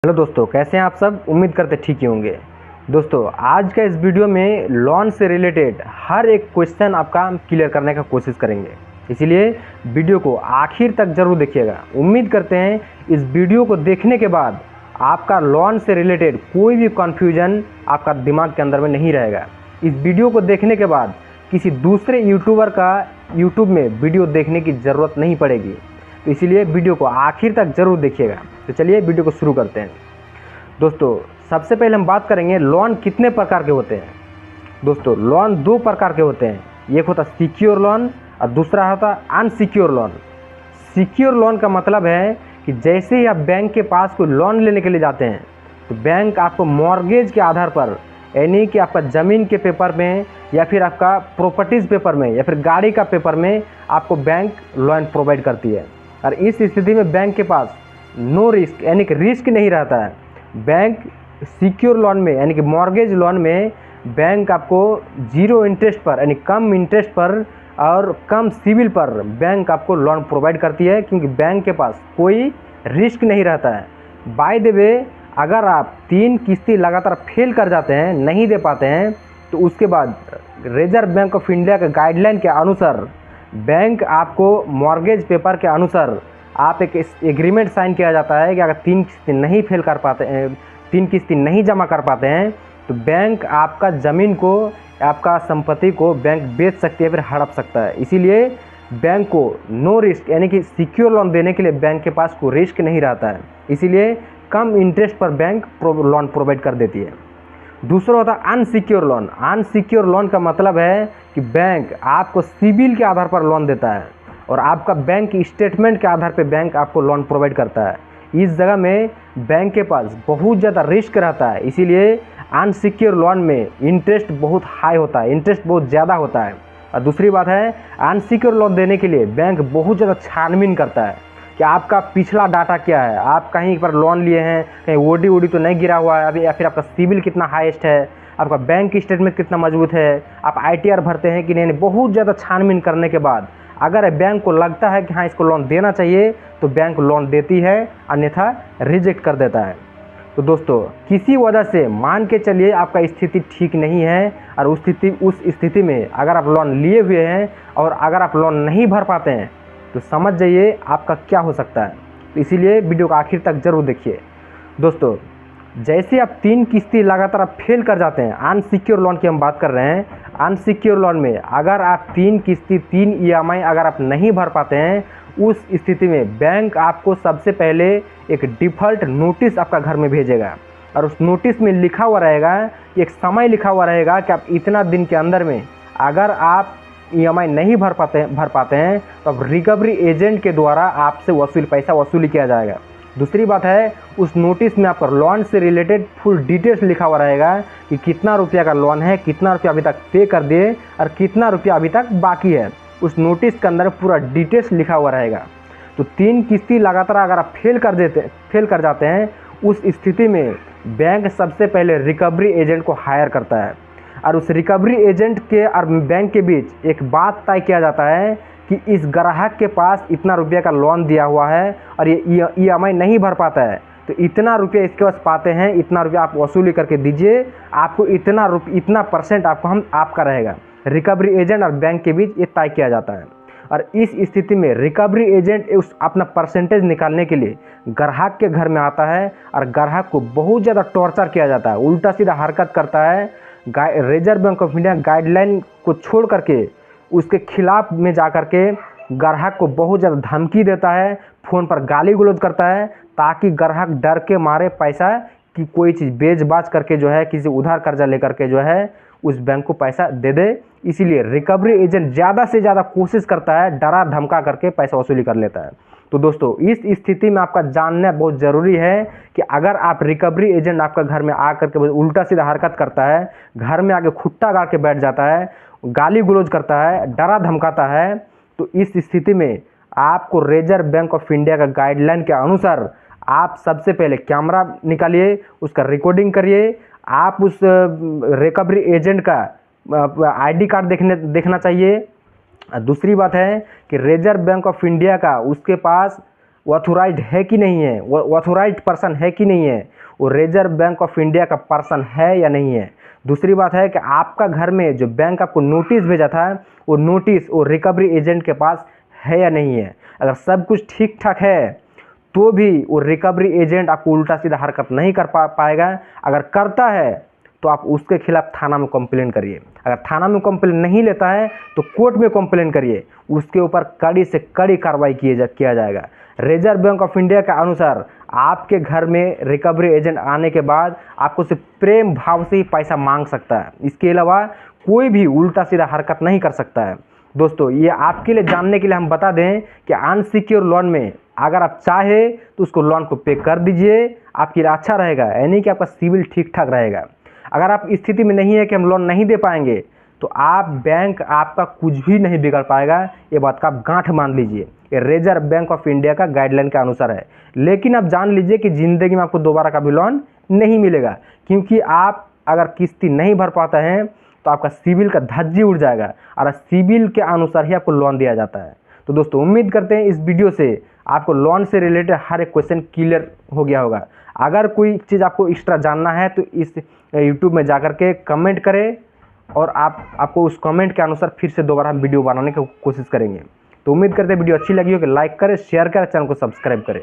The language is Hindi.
हेलो दोस्तों, कैसे हैं आप सब। उम्मीद करते ठीक ही होंगे। दोस्तों, आज का इस वीडियो में लोन से रिलेटेड हर एक क्वेश्चन आपका हम क्लियर करने का कोशिश करेंगे, इसीलिए वीडियो को आखिर तक ज़रूर देखिएगा। उम्मीद करते हैं इस वीडियो को देखने के बाद आपका लोन से रिलेटेड कोई भी कन्फ्यूजन आपका दिमाग के अंदर में नहीं रहेगा। इस वीडियो को देखने के बाद किसी दूसरे यूट्यूबर का यूट्यूब में वीडियो देखने की ज़रूरत नहीं पड़ेगी, तो इसीलिए वीडियो को आखिर तक ज़रूर देखिएगा। तो चलिए वीडियो को शुरू करते हैं। दोस्तों, सबसे पहले हम बात करेंगे लोन कितने प्रकार के होते हैं। दोस्तों, लोन दो प्रकार के होते हैं, एक होता सिक्योर लोन और दूसरा होता अनसिक्योर लोन। सिक्योर लोन का मतलब है कि जैसे ही आप बैंक के पास कोई लोन लेने के लिए जाते हैं तो बैंक आपको मॉर्गेज के आधार पर, यानी कि आपका ज़मीन के पेपर में या फिर आपका प्रॉपर्टीज़ पेपर में या फिर गाड़ी का पेपर में आपको बैंक लोन प्रोवाइड करती है। और इस स्थिति में बैंक के पास नो रिस्क, यानी कि रिस्क नहीं रहता है। बैंक सिक्योर लोन में, यानी कि मॉर्गेज लोन में बैंक आपको जीरो इंटरेस्ट पर, यानी कम इंटरेस्ट पर और कम सिबिल पर बैंक आपको लोन प्रोवाइड करती है, क्योंकि बैंक के पास कोई रिस्क नहीं रहता है। बाय द वे, अगर आप 3 किस्तें लगातार फेल कर जाते हैं, नहीं दे पाते हैं, तो उसके बाद रिजर्व बैंक ऑफ इंडिया के गाइडलाइन के अनुसार बैंक आपको मॉर्गेज पेपर के अनुसार आप एक एग्रीमेंट साइन किया जाता है कि अगर 3 किस्तें नहीं फेल कर पाते हैं, 3 किस्तें नहीं जमा कर पाते हैं, तो बैंक आपका ज़मीन को, आपका संपत्ति को बैंक बेच सकती है, फिर हड़प सकता है। इसीलिए बैंक को नो रिस्क, यानी कि सिक्योर लोन देने के लिए बैंक के पास कोई रिस्क नहीं रहता है, इसीलिए कम इंटरेस्ट पर बैंक लोन प्रोवाइड कर देती है। दूसरा होता है अनसिक्योर लोन। अनसिक्योर लोन का मतलब है कि बैंक आपको सिबिल के आधार पर लोन देता है और आपका बैंक स्टेटमेंट के आधार पर बैंक आपको लोन प्रोवाइड करता है। इस जगह में बैंक के पास बहुत ज़्यादा रिस्क रहता है, इसीलिए अनसिक्योर लोन में इंटरेस्ट बहुत हाई होता है, इंटरेस्ट बहुत ज़्यादा होता है। और दूसरी बात है, अनसिक्योर लोन देने के लिए बैंक बहुत ज़्यादा छानबीन करता है कि आपका पिछला डाटा क्या है, आप कहीं पर लोन लिए हैं, कहीं ओडी तो नहीं गिरा हुआ है अभी, या फिर आपका सिबिल कितना हाईएस्ट है, आपका बैंक स्टेटमेंट कितना मजबूत है, आप आईटीआर भरते हैं कि नहीं। बहुत ज़्यादा छानबीन करने के बाद अगर बैंक को लगता है कि हाँ इसको लोन देना चाहिए, तो बैंक लोन देती है, अन्यथा रिजेक्ट कर देता है। तो दोस्तों, किसी वजह से मान के चलिए आपका स्थिति ठीक नहीं है और उस स्थिति में अगर आप लोन लिए हुए हैं और अगर आप लोन नहीं भर पाते हैं, तो समझ जाइए आपका क्या हो सकता है। तो इसीलिए वीडियो को आखिर तक ज़रूर देखिए। दोस्तों, जैसे आप 3 किस्तें लगातार आप फेल कर जाते हैं, अनसिक्योर लोन की हम बात कर रहे हैं। अनसिक्योर लोन में अगर आप 3 किस्तें, 3 ईएमआई अगर आप नहीं भर पाते हैं, उस स्थिति में बैंक आपको सबसे पहले एक डिफ़ॉल्ट नोटिस आपका घर में भेजेगा और उस नोटिस में लिखा हुआ रहेगा, एक समय लिखा हुआ रहेगा कि आप इतना दिन के अंदर में अगर आप ईएमआई नहीं भर पाते हैं तो अब रिकवरी एजेंट के द्वारा आपसे पैसा वसूली किया जाएगा। दूसरी बात है, उस नोटिस में आपका लोन से रिलेटेड फुल डिटेल्स लिखा हुआ रहेगा कि कितना रुपया का लोन है, कितना रुपया अभी तक पे कर दिए और कितना रुपया अभी तक बाकी है। उस नोटिस के अंदर पूरा डिटेल्स लिखा हुआ रहेगा। तो 3 किस्तें लगातार अगर आप फेल कर जाते हैं, उस स्थिति में बैंक सबसे पहले रिकवरी एजेंट को हायर करता है और उस रिकवरी एजेंट के और बैंक के बीच एक बात तय किया जाता है कि इस ग्राहक के पास इतना रुपया का लोन दिया हुआ है और ये ईएमआई नहीं भर पाता है, तो इतना रुपया इसके पास पाते हैं, इतना रुपया आप वसूली करके दीजिए, आपको इतना परसेंट आपका रहेगा। रिकवरी एजेंट और बैंक के बीच ये तय किया जाता है। और इस स्थिति में रिकवरी एजेंट उस अपना परसेंटेज निकालने के लिए ग्राहक के घर में आता है और ग्राहक को बहुत ज़्यादा टॉर्चर किया जाता है, उल्टा सीधा हरकत करता है। Reserve bank of India guideline को छोड़ करके उसके खिलाफ में जा कर के ग्राहक को बहुत ज़्यादा धमकी देता है, फ़ोन पर गाली गलौज करता है, ताकि ग्राहक डर के मारे पैसा की कोई चीज़ बेच बाच करके जो है, किसी उधार कर्जा लेकर के जो है उस बैंक को पैसा दे दे। इसीलिए रिकवरी एजेंट ज़्यादा से ज़्यादा कोशिश करता है, डरा धमका करके पैसा वसूली कर लेता है। तो दोस्तों, इस स्थिति में आपका जानना बहुत ज़रूरी है कि अगर आप रिकवरी एजेंट आपका घर में आकर के उल्टा सीधा हरकत करता है, घर में आके खुट्टा गाड़ के बैठ जाता है, गाली गलौज करता है, डरा धमकाता है, तो इस स्थिति में आपको रिजर्व बैंक ऑफ इंडिया का गाइडलाइन के अनुसार आप सबसे पहले कैमरा निकालिए, उसका रिकॉर्डिंग करिए। आप उस रिकवरी एजेंट का आईडी कार्ड देखना चाहिए। दूसरी बात है कि रिजर्व बैंक ऑफ इंडिया का उसके पास वो ऑथोराइज्ड है कि नहीं है, वो ऑथोराइज्ड पर्सन है कि नहीं है, वो रिजर्व बैंक ऑफ इंडिया का पर्सन है या नहीं है। दूसरी बात है कि आपका घर में जो बैंक आपको नोटिस भेजा था वो नोटिस वो रिकवरी एजेंट के पास है या नहीं है। अगर सब कुछ ठीक ठाक है तो भी वो रिकवरी एजेंट आपको उल्टा सीधा हरकत नहीं कर पाएगा। अगर करता है तो आप उसके खिलाफ थाना में कंप्लेन करिए। अगर थाना में कंप्लेन नहीं लेता है तो कोर्ट में कंप्लेन करिए, उसके ऊपर कड़ी से कड़ी कार्रवाई किया जाएगा। रिजर्व बैंक ऑफ इंडिया के अनुसार आपके घर में रिकवरी एजेंट आने के बाद आपको सिर्फ प्रेम भाव से ही पैसा मांग सकता है, इसके अलावा कोई भी उल्टा सीधा हरकत नहीं कर सकता है। दोस्तों ये आपके लिए जानने के लिए हम बता दें कि अनसिक्योर लोन में अगर आप चाहे तो उसको लोन को पे कर दीजिए, आपके लिए अच्छा रहेगा, यानी कि आपका सिविल ठीक ठाक रहेगा। अगर आप स्थिति में नहीं है कि हम लोन नहीं दे पाएंगे तो आप बैंक आपका कुछ भी नहीं बिगड़ पाएगा, ये बात का आप गांठ मान लीजिए। ये रिजर्व बैंक ऑफ इंडिया का गाइडलाइन के अनुसार है। लेकिन आप जान लीजिए कि ज़िंदगी में आपको दोबारा कभी लोन नहीं मिलेगा, क्योंकि आप अगर किस्ती नहीं भर पाते हैं तो आपका सिविल का धज्जी उड़ जाएगा और सिविल के अनुसार ही आपको लोन दिया जाता है। तो दोस्तों उम्मीद करते हैं इस वीडियो से आपको लोन से रिलेटेड हर एक क्वेश्चन क्लियर हो गया होगा। अगर कोई चीज़ आपको एक्स्ट्रा जानना है तो इस यूट्यूब में जाकर के कमेंट करें और आपको उस कमेंट के अनुसार फिर से दोबारा हम वीडियो बनाने की कोशिश करेंगे। तो उम्मीद करते हैं वीडियो अच्छी लगी हो कि लाइक करें, शेयर करें, चैनल को सब्सक्राइब करें।